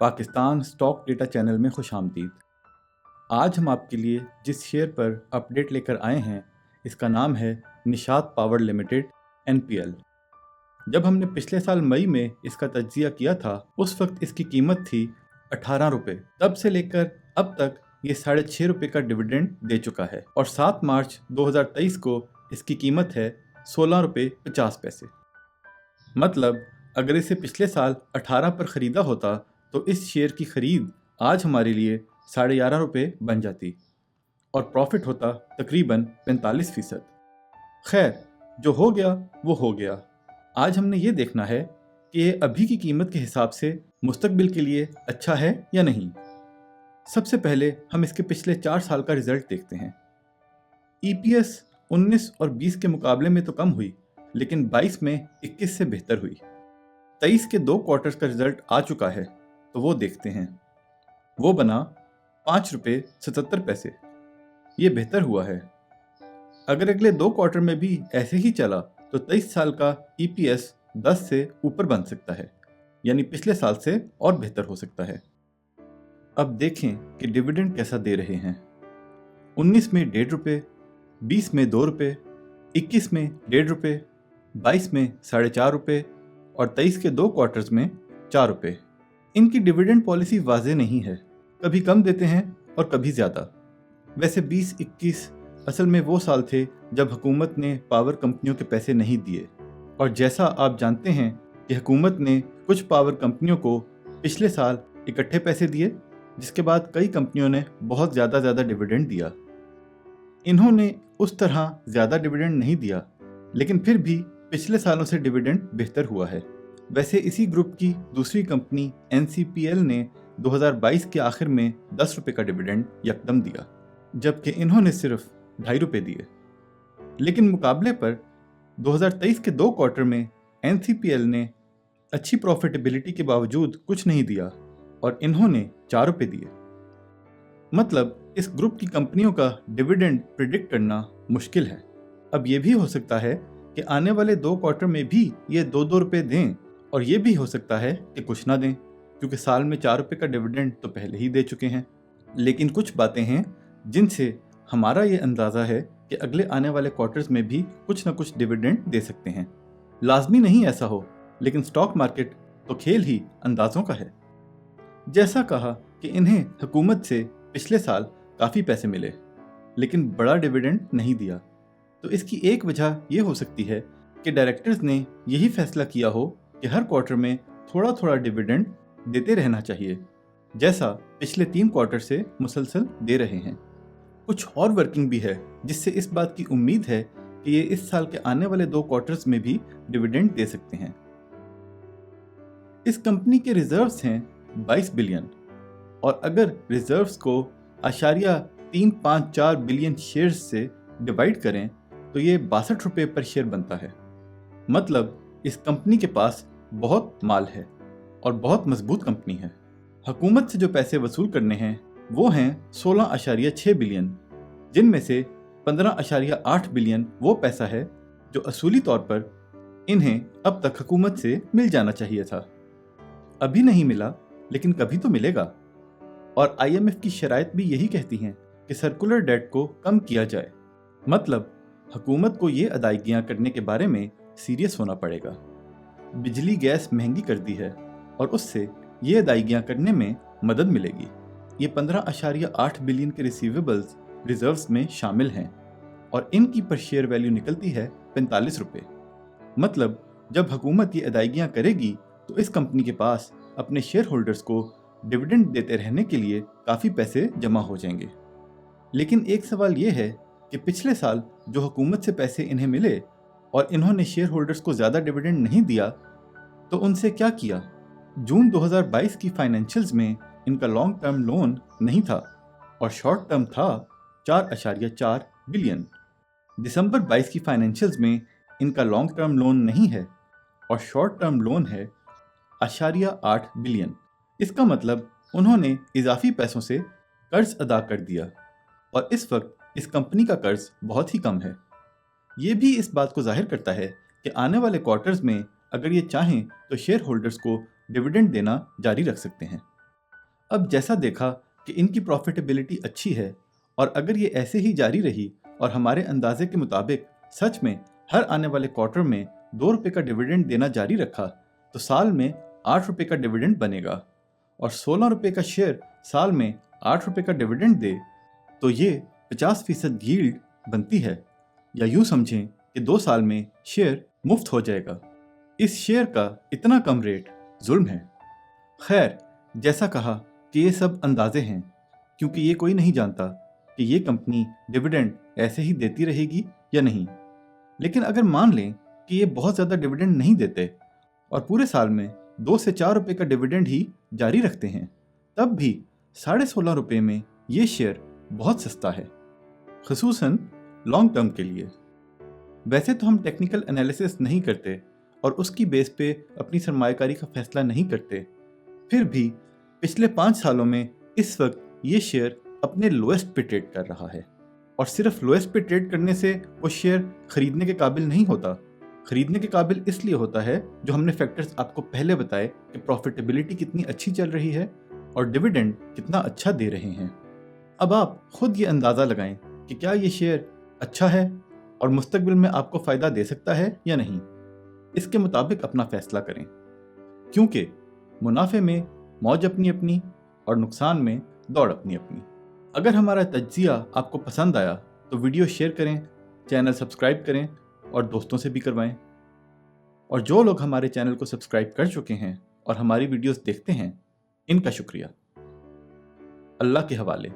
Pakistan stock data channel में खुशामदीद। आज हम आपके लिए जिस शेयर पर अपडेट लेकर आए हैं इसका नाम है निशात पावर लिमिटेड NPL। जब हमने पिछले साल मई में इसका तज्जिया किया था उस वक्त इसकी कीमत थी 18 रुपये। तब से लेकर अब तक ये 6.5 रुपये का डिविडेंड दे चुका है और 7 मार्च 2023 को इसकी कीमत है 16 रुपये 50 पैसे। मतलब अगर इसे पिछले साल 18 पर ख़रीदा होता तो इस शेयर की ख़रीद आज हमारे लिए 11.5 रुपये बन जाती और प्रॉफिट होता तकरीबन 45%। खैर, जो हो गया वो हो गया। आज हमने ये देखना है कि ये अभी की कीमत के हिसाब से मुस्तकबिल के लिए अच्छा है या नहीं। सबसे पहले हम इसके पिछले 4 साल का रिजल्ट देखते हैं। EPS 19 और 20 के मुकाबले में तो कम हुई, लेकिन 22 में 21 से बेहतर हुई। 23 के 2 क्वार्टर्स का रिजल्ट आ चुका है तो वो देखते हैं। वो बना 5 रुपये 77 पैसे। ये बेहतर हुआ है। अगर अगले 2 क्वार्टर में भी ऐसे ही चला तो 23 साल का EPS 10 से ऊपर बन सकता है, यानी पिछले साल से और बेहतर हो सकता है। अब देखें कि डिविडेंड कैसा दे रहे हैं। 19 में 1.5 रुपये, 20 में 2 रुपये, 21 में 1.5 रुपये, 22 में 4.5 रुपये और 23 के 2 क्वार्टर्स में 4 रुपये। इनकी डिविडेंड पॉलिसी वाज़ेह नहीं है, कभी कम देते हैं और कभी ज़्यादा। वैसे 20-21 असल में वो साल थे जब हुकूमत ने पावर कंपनियों के पैसे नहीं दिए, और जैसा आप जानते हैं कि हुकूमत ने कुछ पावर कंपनियों को पिछले साल इकट्ठे पैसे दिए, जिसके बाद कई कंपनियों ने बहुत ज़्यादा डिविडेंड दिया। इन्होंने उस तरह ज़्यादा डिविडेंड नहीं दिया, लेकिन फिर भी पिछले सालों से डिविडेंड बेहतर हुआ है। वैसे इसी ग्रुप की दूसरी कंपनी NCPL ने 2022 के आखिर में 10 रुपये का डिविडेंड यकदम दिया, जबकि इन्होंने सिर्फ 2.5 रुपये दिए। लेकिन मुकाबले पर 2023 के 2 क्वार्टर में NCPL ने अच्छी प्रॉफिटेबिलिटी के बावजूद कुछ नहीं दिया और इन्होंने 4 रुपये दिए। मतलब इस ग्रुप की कंपनियों का डिविडेंड प्रिडिक्ट करना मुश्किल है। अब ये भी हो सकता है कि आने वाले 2 क्वार्टर में भी ये 2-2 रुपये दें, और ये भी हो सकता है कि कुछ ना दें, क्योंकि साल में 4 रुपये का डिविडेंड तो पहले ही दे चुके हैं। लेकिन कुछ बातें हैं जिनसे हमारा ये अंदाज़ा है कि अगले आने वाले क्वार्टर्स में भी कुछ ना कुछ डिविडेंड दे सकते हैं। लाजमी नहीं ऐसा हो, लेकिन स्टॉक मार्केट तो खेल ही अंदाज़ों का है। जैसा कहा कि इन्हें हुकूमत से पिछले साल काफ़ी पैसे मिले, लेकिन बड़ा डिविडेंड नहीं दिया, तो इसकी एक वजह यह हो सकती है कि डायरेक्टर्स ने यही फैसला किया हो कि हर क्वार्टर में थोड़ा थोड़ा डिविडेंड देते रहना चाहिए, जैसा पिछले 3 क्वार्टर से मुसलसल दे रहे हैं। कुछ और वर्किंग भी है जिससे इस बात की उम्मीद है कि ये इस साल के आने वाले 2 क्वार्टर्स में भी डिविडेंड दे सकते हैं। इस कंपनी के रिजर्व्स हैं 22 बिलियन, और अगर रिजर्व्स को 354 बिलियन शेयर्स से डिवाइड करें तो ये 62 रुपये पर शेयर बनता है। मतलब इस कंपनी के पास बहुत माल है और बहुत मजबूत कंपनी है। हुकूमत से जो पैसे वसूल करने हैं वो हैं 16.6 बिलियन, जिनमें से 15.8 बिलियन वो पैसा है जो असूली तौर पर इन्हें अब तक हुकूमत से मिल जाना चाहिए था। अभी नहीं मिला, लेकिन कभी तो मिलेगा। और IMF की शराइत भी यही कहती हैं कि सर्कुलर डेट को कम किया जाए। मतलब हुकूमत को ये अदायगियाँ करने के बारे में सीरियस होना पड़ेगा। बिजली गैस महंगी कर दी है और उससे ये अदायगियाँ करने में मदद मिलेगी। ये 15.8 बिलियन के रिसीवेबल्स रिजर्व्स में शामिल हैं और इनकी पर शेयर वैल्यू निकलती है 45 रुपये। मतलब जब हुकूमत ये अदायगियाँ करेगी तो इस कंपनी के पास अपने शेयर होल्डर्स को डिविडेंड देते रहने के लिए काफ़ी पैसे जमा हो जाएंगे। लेकिन एक सवाल ये है कि पिछले साल जो हुकूमत से पैसे इन्हें मिले और इन्होंने शेयर होल्डर्स को ज़्यादा डिविडेंड नहीं दिया, तो उनसे क्या किया? जून 2022 की फाइनेंशियल्स में इनका लॉन्ग टर्म लोन नहीं था और शॉर्ट टर्म था 4.4 बिलियन। दिसंबर 22 की फाइनेंशियल्स में इनका लॉन्ग टर्म लोन नहीं है और शॉर्ट टर्म लोन है 8 बिलियन। इसका मतलब उन्होंने इजाफी पैसों से कर्ज अदा कर दिया और इस वक्त इस कंपनी का कर्ज बहुत ही कम है। ये भी इस बात को जाहिर करता है कि आने वाले क्वार्टर्स में अगर ये चाहें तो शेयर होल्डर्स को डिविडेंड देना जारी रख सकते हैं। अब जैसा देखा कि इनकी प्रॉफिटेबिलिटी अच्छी है और अगर ये ऐसे ही जारी रही और हमारे अंदाजे के मुताबिक सच में हर आने वाले क्वार्टर में 2 रुपये का डिविडेंड देना जारी रखा तो साल में 8 रुपये का डिविडेंड बनेगा और 16 रुपये का शेयर साल में 8 रुपये का डिविडेंड दे तो ये 50% यील्ड बनती है, या यूँ समझें कि 2 साल में शेयर मुफ्त हो जाएगा। इस शेयर का इतना कम रेट जुल्म है। खैर, जैसा कहा कि ये सब अंदाजे हैं क्योंकि ये कोई नहीं जानता कि ये कंपनी डिविडेंड ऐसे ही देती रहेगी या नहीं। लेकिन अगर मान लें कि ये बहुत ज़्यादा डिविडेंड नहीं देते और पूरे साल में 2 से 4 रुपये का डिविडेंड ही जारी रखते हैं, तब भी 16.5 रुपये में ये शेयर बहुत सस्ता है, ख़ुसूसन लॉन्ग टर्म के लिए। वैसे तो हम टेक्निकल एनालिसिस नहीं करते और उसकी बेस पे अपनी सरमायाकारी का फैसला नहीं करते, फिर भी पिछले 5 सालों में इस वक्त ये शेयर अपने लोएस्ट पे ट्रेड कर रहा है। और सिर्फ लोएस्ट पे ट्रेड करने से वो शेयर खरीदने के काबिल नहीं होता। खरीदने के काबिल इसलिए होता है जो हमने फैक्टर्स आपको पहले बताए कि प्रॉफिटेबिलिटी कितनी अच्छी चल रही है और डिविडेंड कितना अच्छा दे रहे हैं। अब आप खुद ये अंदाज़ा लगाएं कि क्या ये शेयर अच्छा है और मुस्तकबिल में आपको फ़ायदा दे सकता है या नहीं। इसके मुताबिक अपना फैसला करें, क्योंकि मुनाफे में मौज अपनी अपनी और नुकसान में दौड़ अपनी अपनी। अगर हमारा तज्जिया आपको पसंद आया तो वीडियो शेयर करें, चैनल सब्सक्राइब करें और दोस्तों से भी करवाएं। और जो लोग हमारे चैनल को सब्सक्राइब कर चुके हैं और हमारी वीडियोस देखते हैं, इनका शुक्रिया। अल्लाह के हवाले।